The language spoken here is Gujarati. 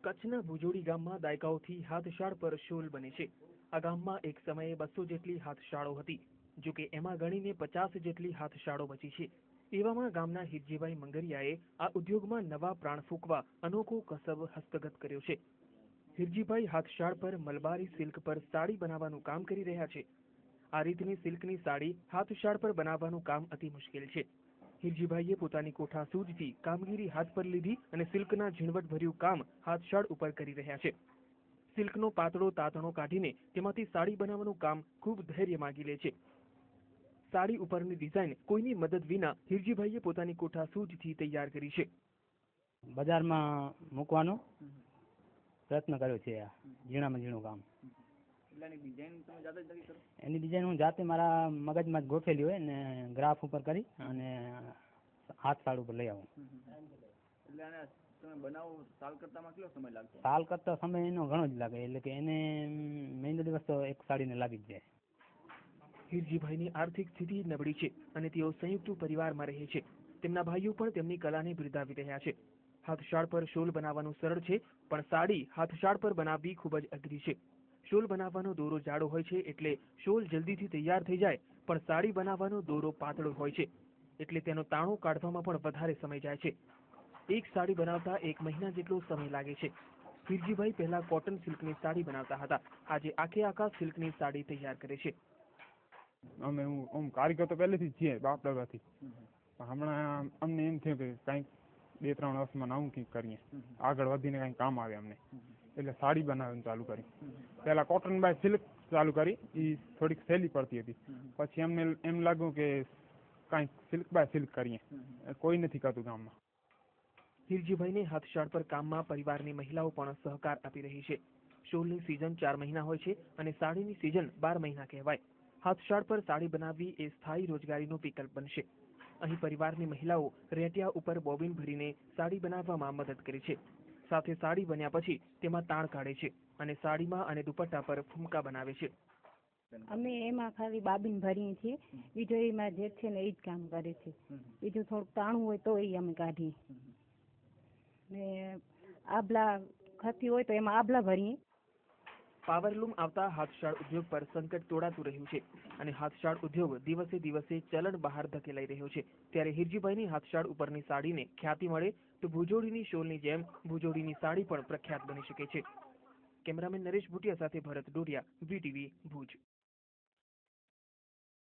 કચ્છના ભુજોડી ગામમાં દાયકાઓથી હાથશાળ પર શોલ બને છે। આ ગામમાં એક સમયે 200 જેટલી હાથશાળો હતી, જો કે એમાં ગણીને 50 જેટલી હાથશાળો બચી છે। એવામાં ગામના હિરજીભાઈ મંગરિયાએ આ ઉદ્યોગમાં નવા પ્રાણ ફૂંકવા અનોખો કસબ હસ્તગત કર્યો છે। હિરજીભાઈ હાથશાળ પર મલબારી સિલ્ક પર સાડી બનાવવાનું કામ કરી રહ્યા છે। આ રીતની સિલ્કની સાડી હાથશાળ પર બનાવવાનું કામ અતિ મુશ્કેલ છે। હિરજીભાઈએ પોતાની કોઠા સૂઝથી કામગીરી હાથ પર લીધી અને સિલ્કના ઝીણવટભર્યું કામ હાથશાળ ઉપર કરી રહ્યા છે। સિલ્કનો પાતળો તાતણો કાઢીને તેમાંથી સાડી બનાવવાનું કામ ખૂબ ધૈર્ય માગી લે છે। સાડી ઉપરની ડિઝાઇન કોઈની મદદ વિના હિરજીભાઈએ પોતાની કોઠા સૂઝથી તૈયાર કરી છે। બજારમાં મૂકવાનો પ્રયત્ન કર્યો છે। આ ઝીણામાં ઝીણું કામ, એની ડિઝાઇન હું જાતે મારા મગજમાં જ ગોઠવેલી હોય ને ગ્રાફ ઉપર કરી અને હાથશાળ ઉપર લઈ આવું। સાલ કરતા સમય એનો ઘણો જ લાગે, એટલે કે એને મહિનો દિવસ તો એક સાડીને લાગી જ જાય। હિરજીભાઈની આર્થિક સ્થિતિ નબળી છે અને તેઓ સંયુક્ત પરિવારમાં રહે છે। તેમના ભાઈઓ પણ તેમની કલાને બિરદાવી રહ્યા છે। હાથશાળ પર શોલ બનાવવાનું સરળ છે, પણ સાડી હાથશાળ પર બનાવવી ખૂબ જ અઘરી છે। શોલ બનાવવાનો દોરો જાડો હોય છે એટલે શોલ જલ્દીથી તૈયાર થઈ જાય, પણ સાડી બનાવવાનો દોરો પાતળો હોય છે એટલે તેનો તાણો કાઢવામાં પણ વધારે સમય જાય છે। એક સાડી બનાવતા 1 મહિના જેટલો સમય લાગે છે। હિરજીભાઈ પહેલા કોટન સિલ્કની સાડી બનાવતા હતા, આજે આખા સિલ્કની સાડી તૈયાર કરે છે। અમે કારીગર તો પહેલેથી જ છીએ, બાપ દાદાથી। હમણાં અમને એમ થયું કે કંઈક 2-3 વર્ષમાં નવું કંઈક કરીએ, આગળ વધીને કંઈક કામ આવે અમને, એટલે સાડી બનાવવાનું ચાલુ કરી। પહેલા કોટન બાય સિલ્ક ચાલુ કરી, એ થોડીક સહેલી પડતી હતી। પછી અમને એમ લાગ્યું કે કાંઈક સિલ્ક બાય સિલ્ક કરીએ, કોઈ નથી કરતું ગામમાં। હિરજીભાઈને હાથશાળ પર કામમાં પરિવારની મહિલાઓ પણ સહકાર આપી રહી છે। શોલની સિઝન 4 મહિના હોય છે અને સાડીની સિઝન 12 મહિના કહેવાય। હાથશાળ પર સાડી બનાવવી એ સ્થાયી રોજગારીનો વિકલ્પ બનશે। અહીં પરિવારની મહિલાઓ રેટિયા ઉપર બોબિન ભરીને સાડી બનાવવામાં મદદ કરે છે, સાથે સાડી બન્યા પછી તેમાં તાણ કાઢે છે અને સાડીમાં અને દુપટ્ટા પર ફૂમકા બનાવે છે। અમે એમાં ખાલી બાબીન ભરીએ છીએ, બીજો એમાં જે છે ને એ જ કામ કરે છે। બીજું થોડુંક તાણું હોય તો એ અમે કાઢીએ, ને આભલા ખતી હોય તો એમાં આભલા ભરીએ। પાવરલૂમ આવતા હાથશાળ ઉદ્યોગ પર સંકટ તોડાતું રહ્યું છે અને હાથશાળ ઉદ્યોગ દિવસે દિવસે ચલણ બહાર ધકેલાઈ રહ્યો છે। ત્યારે હિરજીભાઈની હાથશાળ ઉપરની સાડીને ખ્યાતિ મળે તો ભુજોડીની શોલની જેમ ભુજોડીની સાડી પણ પ્રખ્યાત બની શકે છે। કેમેરામેન નરેશ ભુટિયા સાથે ભરત ડોડિયા, VTV ભુજ।